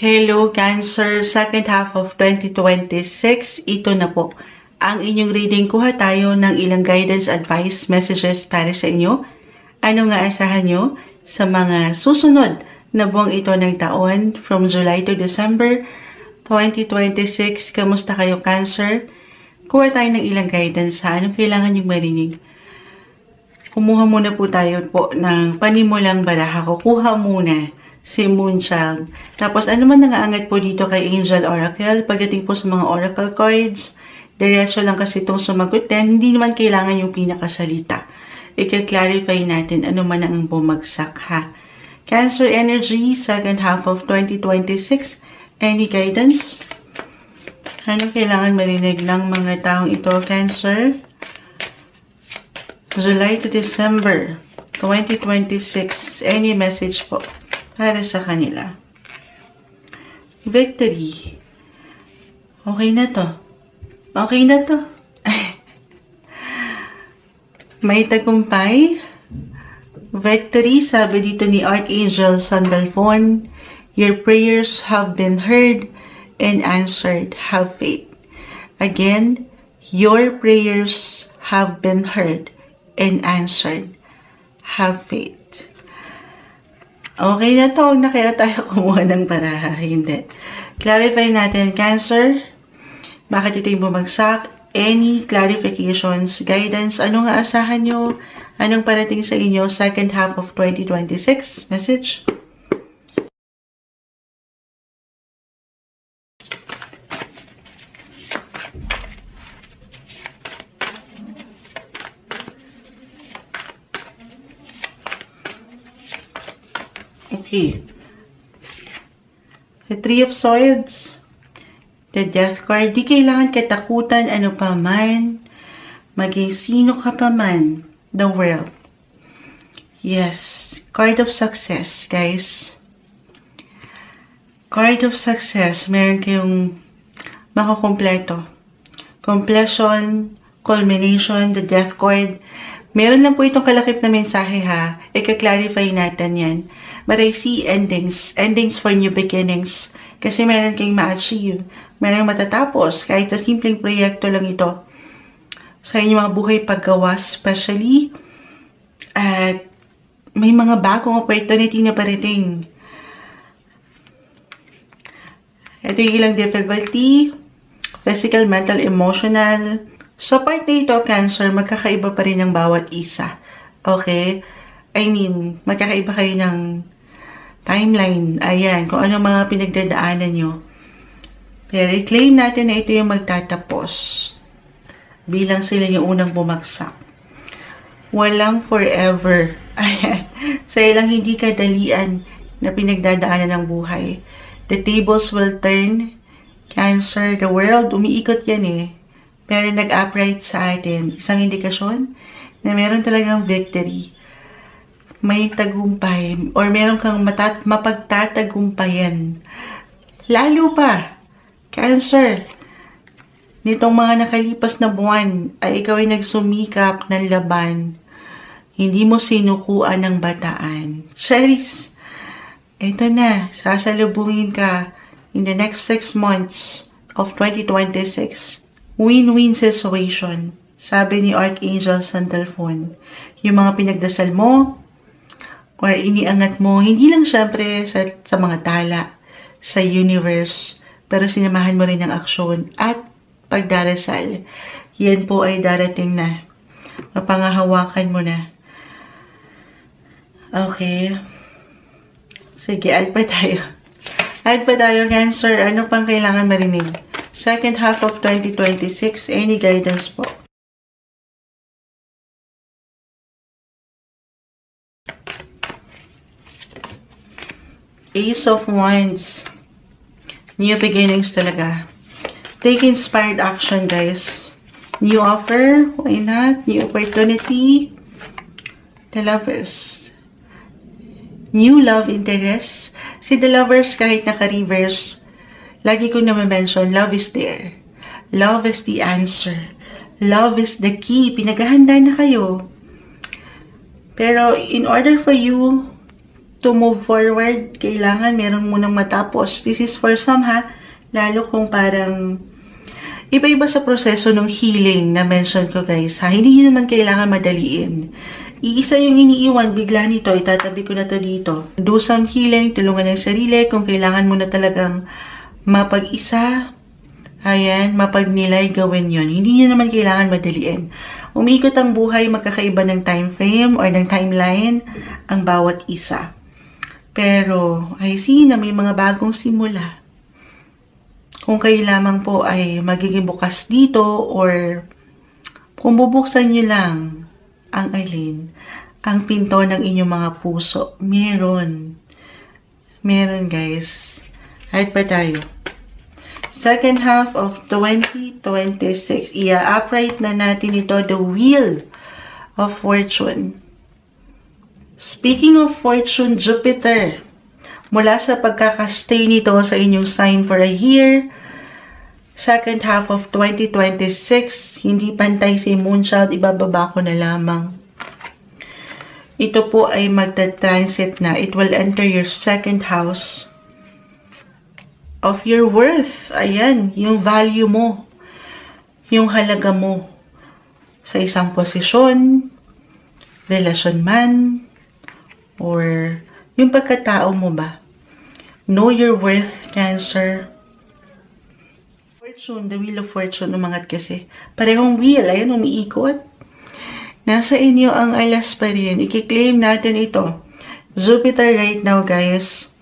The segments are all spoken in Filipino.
Hello Cancer, second half of 2026, ito na po ang inyong reading. Kuha tayo ng ilang guidance, advice, messages para sa inyo. Ano nga asahan nyo sa mga susunod na buwang ito ng taon from July to December 2026. Kamusta kayo Cancer? Kuha tayo ng ilang guidance ha. Anong kailangan yung marinig? Kumuha muna po tayo po ng panimulang baraha. Kukuha muna si Moonchild. Tapos, ano man nangaangat po dito kay Angel Oracle, pagdating po sa mga Oracle cards, diretso lang kasi itong sumagot din, hindi naman kailangan yung pinakasalita. I-clarify natin ano man ang bumagsak, ha? Cancer energy, second half of 2026, any guidance? Ano kailangan marinig ng mga taong ito, Cancer? July to December 2026, any message po para sa kanila? Victory. Okay na to. Okay na to. May tagumpay. Victory, sabi dito ni Archangel Sandalphon, your prayers have been heard and answered. Have faith. Again, your prayers have been heard and answered. Have faith. Okay na to, huwag na kaya tayo kumuha ng baraha. Hindi. Clarify natin, Cancer. Bakit ito yung bumagsak? Any clarifications, guidance, ano nga asahan nyo? Anong parating sa inyo? Second half of 2026. Message? Okay. The Three of Swords. The Death card. Di kailangan katakutan ano pa man. Maging sino ka pa man. The World. Yes. Card of Success, guys. Card of Success. Meron kayong makakompleto. Completion, culmination, the Death card. Meron lang po itong kalakip na mensahe ha. Ika-clarify natin yan. But I see endings. Endings for new beginnings. Kasi meron kayong ma-achieve. Meron matatapos. Kahit sa simpleng proyekto lang ito. Sa inyong mga buhay paggawa especially. At may mga bagong opportunity na parating. Ito yung ilang difficulty. Physical, mental, emotional. Sa part na ito, Cancer, magkakaiba pa rin ang bawat isa. Okay? I mean, magkakaiba kayo ng timeline. Ayan, kung ano mga pinagdadaanan nyo. Pero i-claim natin na ito yung magtatapos. Bilang sila yung unang bumagsak. Walang forever. Ayan. Sa ilang hindi kadalian na pinagdadaanan ng buhay. The tables will turn. Cancer, the world, umiikot yan eh. Pero nag-upright sa atin. Isang indikasyon na meron talagang victory. May tagumpay or meron kang mapagtatagumpayan. Lalo pa, Cancer, nitong mga nakalipas na buwan ay ikaw ay nagsumikap ng laban. Hindi mo sinukuan ng bataan. Charis, ito na, sasalubungin ka in the next 6 months of 2026. Win-win situation, sabi ni Archangel Sandalphon. Yung mga pinagdasal mo, or iniangat mo, hindi lang syempre sa mga tala, sa universe, pero sinamahan mo rin ng aksyon at pagdarasal. Yan po ay darating na. Mapangahawakan mo na. Okay. Sige, add pa tayo. Add pa tayo, Cancer. Ano pang kailangan marinig? Second half of 2026, any guidance po? Ace of Wands. New beginnings talaga. Take inspired action, guys. New offer. Why not? New opportunity. The Lovers. New love interest. Si The Lovers, kahit naka-reverse, lagi ko naman mention, love is there. Love is the answer. Love is the key. Pinaghahanda na kayo. Pero in order for you to move forward, kailangan meron munang matapos. This is for some ha, lalo kung parang iba-iba sa proseso ng healing na mention ko guys ha. Hindi naman kailangan madaliin. Iisa yung iniiwan, bigla nito, itatabi ko na to dito. Do some healing, tulungan ng sarili. Kung kailangan mo na talagang mapag-isa, ayan, mapagnilay, gawin yon. Hindi nyo naman kailangan madaliin. Umiikot ang buhay, magkakaiba ng time frame or ng timeline ang bawat isa. Pero, I see na may mga bagong simula. Kung kayo lamang po ay magiging bukas dito or kung bubuksan nyo lang ang pinto ng inyong mga puso. Meron guys. Right pa tayo. Second half of 2026. Upright na natin ito, the Wheel of Fortune. Speaking of fortune, Jupiter. Mula sa pagkakastay nito sa inyong sign for a year, second half of 2026, hindi pantay si Moonchild, ibababa ko na lamang. Ito po ay magta-transit na. It will enter your second house of your worth. Ayan, yung value mo, yung halaga mo sa isang posisyon, relasyon man, or yung pagkatao mo ba. Know your worth, Cancer. Fortune, the Wheel of Fortune, umangat kasi. Parehong wheel, ayan, umiikot. Nasa inyo ang alas pa rin. I-claim natin ito. Jupiter right now, guys.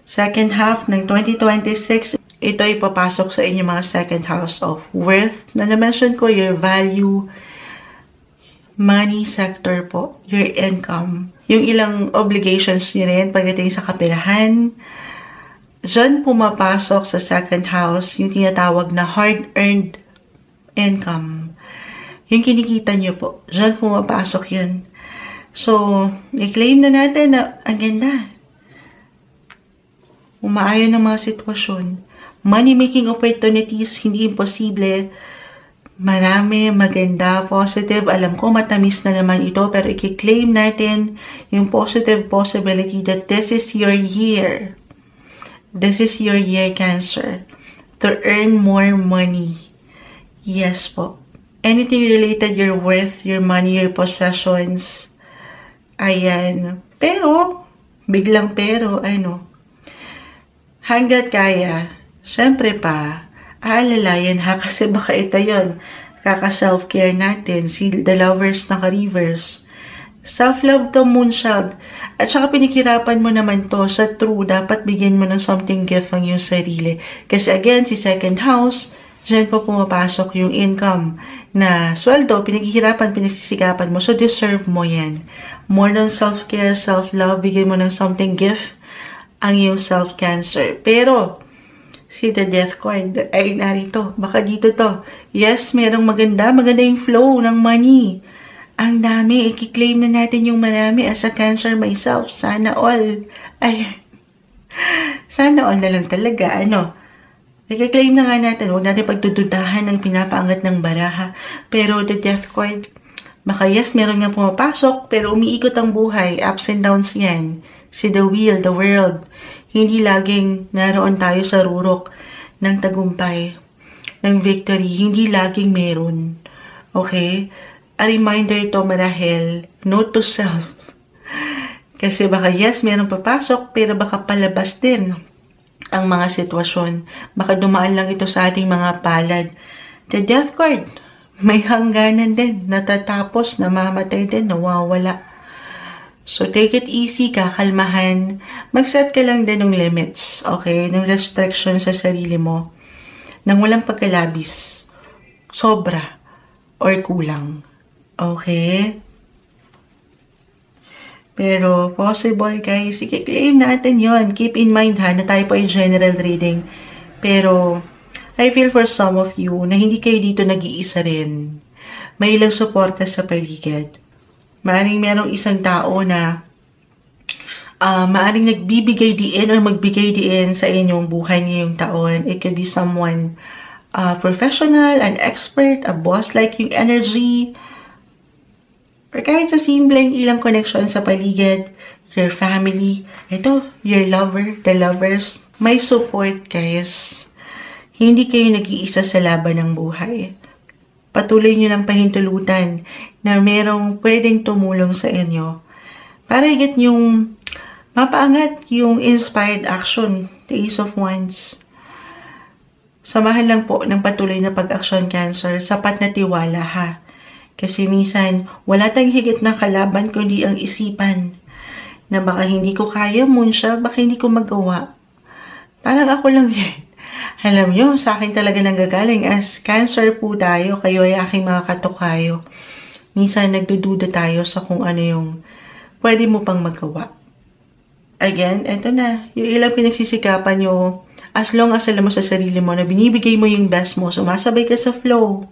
Second half ng 2026, ito ay papasok sa inyo mga second house of worth. Na na-mention ko, your value, money sector po, your income. Yung ilang obligations nyo rin pagdating sa kapirahan. Diyan pumapasok sa second house yung tinatawag na hard-earned income. Yung kinikita nyo po, diyan pumapasok yun. So, i-claim na natin na ang ganda. Umaayon ng mga sitwasyon. Money-making opportunities, hindi imposible. Marami, maganda, positive. Alam ko, matamis na naman ito, pero i-claim natin yung positive possibility that this is your year. This is your year, Cancer, to earn more money. Yes po. Anything related, your worth, your money, your possessions. Ayan. Pero, biglang pero, hanggat kaya, syempre pa, aalalayan ha, kasi baka ito yun. Kaka-self-care natin, si the lovers naka-reverse. Self-love to, Moonchild. At saka pinikirapan mo naman to sa true, dapat bigyan mo ng something gift ang iyong sarili. Kasi again, si second house, dyan po pumapasok yung income na sweldo, pinaghihirapan, pinagsisikapan mo. So, deserve mo yan. More than self-care, self-love, bigyan mo ng something gift ang iyong self-Cancer. Pero, si the death card ay narito. Baka dito to. Yes, merong maganda yung flow ng money. Ang dami, i-claim na natin yung marami as a Cancer myself. Sana all. Sana all na lang talaga. I-claim na nga natin. Huwag natin pagdududahan ng pinapaangat ng baraha. Pero the death card, baka yes, meron nga pumapasok, pero umiikot ang buhay. Ups and downs yan. Si the wheel, the world. Hindi laging naroon tayo sa rurok ng tagumpay, ng victory. Hindi laging meron. Okay? A reminder ito marahil, note to self. Kasi baka yes, meron papasok, pero baka palabas din ang mga sitwasyon. Baka dumaan lang ito sa ating mga palad. The death card, may hangganan din, natatapos, namamatay din, nawawala. So, take it easy, kakalmahan. Mag-set ka lang din ng limits, okay? Ng restrictions sa sarili mo. Nang walang pagkalabis, sobra, or kulang. Okay? Pero, possible guys, i-claim natin yon. Keep in mind ha, na tayo po ay general reading. Pero, I feel for some of you na hindi kayo dito nag-iisa rin. May ilang suporta sa paligid. Maaring merong isang tao na maaring nagbibigay diin or magbigay diin sa inyong buhay ngayong taon. It could be someone professional, an expert, a boss like yung energy, or kahit sa simpleng ilang connection sa paligid, your family, ito, your lover, the lovers. May support, guys. Hindi kayo nag-iisa sa laban ng buhay. Patuloy nyo lang pahintulutan na merong pwedeng tumulong sa inyo para higit yung mapaangat yung inspired action, the Ace of Wands. Samahan lang po ng patuloy na pag-aksyon, Cancer. Sapat na tiwala, ha? Kasi minsan, wala tayong higit na kalaban kundi ang isipan. Na baka hindi ko kaya, Moonsha, baka hindi ko magawa. Parang ako lang yan. Alam nyo, sa akin talaga nanggagaling as Cancer po tayo, kayo ay aking mga katukayo. Minsan nagdududa tayo sa kung ano yung pwede mo pang magawa. Again, eto na, yung ilang pinagsisikapan nyo, as long as alam mo sa sarili mo na binibigay mo yung best mo, sumasabay ka sa flow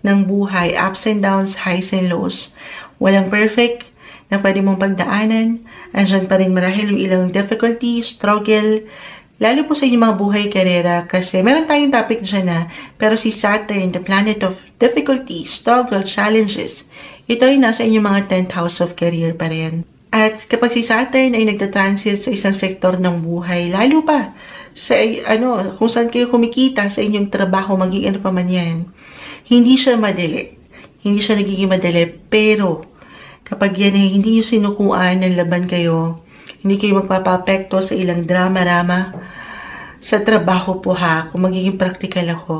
ng buhay, ups and downs, highs and lows. Walang perfect na pwede mong pagdaanan. Andyan pa rin marahil yung ilang difficulty, struggle, lalo po sa inyong mga buhay, karera, kasi meron tayong topic dyan na, pero si Saturn, the planet of difficulty, struggle, challenges, ito ay nasa inyong mga 10th house of career pa rin. At kapag si Saturn ay nagtatransit sa isang sektor ng buhay, lalo pa sa kung saan kayo kumikita sa inyong trabaho, maging ano pa man yan, hindi siya madali. Hindi siya nagiging madali. Pero kapag yan ay hindi nyo sinukuan ng laban kayo, hindi kayo magpapapekto sa ilang drama-rama sa trabaho po, ha, kung magiging practical ako.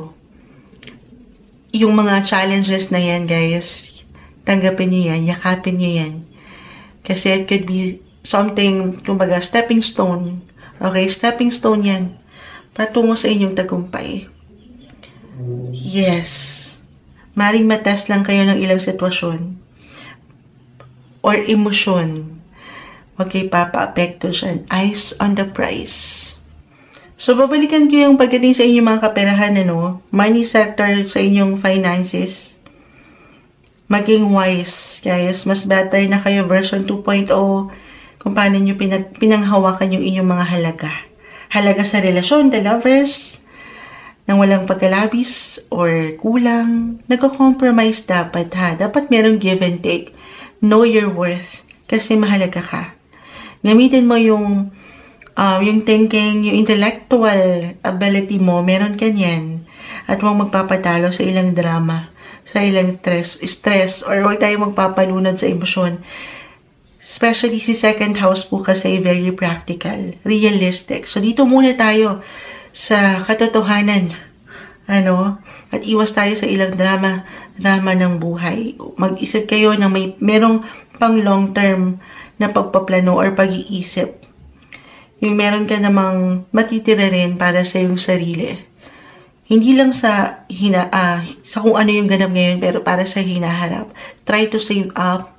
Yung mga challenges na yan, guys, tanggapin nyo yan, yakapin nyo yan. Kasi it could be something, kumbaga, stepping stone. Okay, stepping stone yan. Patungo sa inyong tagumpay. Yes. Maring matest lang kayo ng ilang sitwasyon. Or emosyon. Huwag kayo papa-apekto dyan. Eyes on the prize. So, babalikan ko yung pagdating sa inyong mga kaperahan, money sector sa inyong finances. Maging wise, guys. Mas better na kayo version 2.0 kung paano nyo pinanghawakan yung inyong mga halaga. Halaga sa relasyon, the lovers, nang walang pagkalabis or kulang. Nagko-compromise dapat, ha. Dapat merong give and take. Know your worth. Kasi mahalaga ka. Gamitin mo yung thinking, yung intellectual ability mo, meron ka yan. At huwag magpapatalo sa ilang drama, sa ilang stress, or huwag tayo magpapalunod sa emosyon. Especially si second house po kasi very practical, realistic. So dito muna tayo sa katotohanan. At iwas tayo sa ilang drama ng buhay. Mag-isip kayo na merong pang long term na pagpaplano or pag-iisip. Yung meron ka namang matitira rin para sa iyong sarili. Hindi lang sa kung ano yung ganap ngayon, pero para sa hinaharap. Try to save up,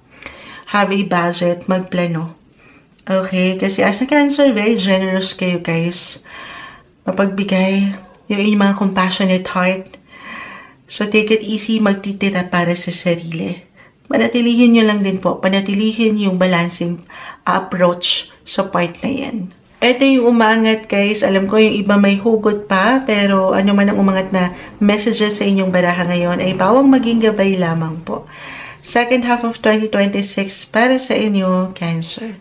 have a budget, magplano. Okay? Kasi as a Cancer, very generous kayo, guys. Mapagbigay, yung inyong mga compassionate heart. So, take it easy, magtitira para sa sarili. Panatilihin nyo lang din po, panatilihin yung balancing approach sa part na yan. Ito yung umangat, guys. Alam ko yung iba may hugot pa, pero ano man ang umangat na messages sa inyong baraha ngayon ay bawang maging gabay lamang po. Second half of 2026 para sa inyo, Cancer.